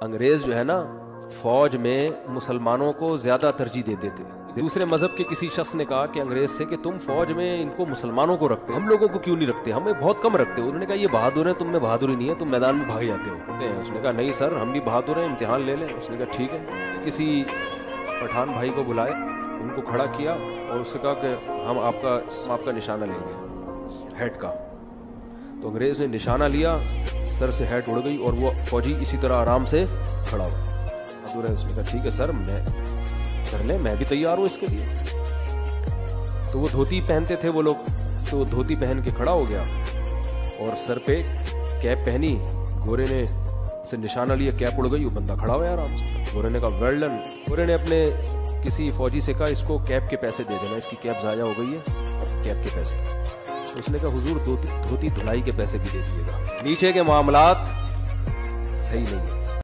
انگریز جو ہے نا فوج میں مسلمانوں کو زیادہ ترجیح دیتے تھے. دوسرے مذہب کے کسی شخص نے کہا کہ انگریز سے کہ تم فوج میں ان کو مسلمانوں کو رکھتے, ہم لوگوں کو کیوں نہیں رکھتے, ہمیں بہت کم رکھتے ہو. انہوں نے کہا یہ بہادر ہیں, تم میں بہادری نہیں ہے, تم میدان میں بھاگ جاتے ہو. اس نے کہا نہیں سر ہم بھی بہادر ہیں, امتحان لے لیں. اس نے کہا ٹھیک ہے. کسی پٹھان بھائی کو بلائے, ان کو کھڑا کیا اور اس سے کہا کہ ہم آپ کا نشانہ لیں گے ہیڈ کا. تو انگریز نے نشانہ لیا, سر سے ہیڈ اڑ گئی اور وہ فوجی اسی طرح آرام سے کھڑا ہوا. اس نے کہا ٹھیک ہے سر میں کر لیں, میں بھی تیار ہوں اس کے لیے. تو وہ دھوتی پہنتے تھے وہ لوگ, تو وہ دھوتی پہن کے کھڑا ہو گیا اور سر پہ کیپ پہنی. گورے نے سے نشانہ لیا, کیپ اڑ گئی, وہ بندہ کھڑا ہوا آرام سے. گورے نے کہا ویل ڈن. گورے نے اپنے کسی فوجی سے کہا اس کو کیپ کے پیسے دے دینا, اس کی کیپ ضائع ہو گئی ہے, کیپ کے پیسے. اس نے کہا حضور دھوتی دھلائی کے پیسے بھی دے دیے گا. نیچے کے معاملات صحیح نہیں ہے.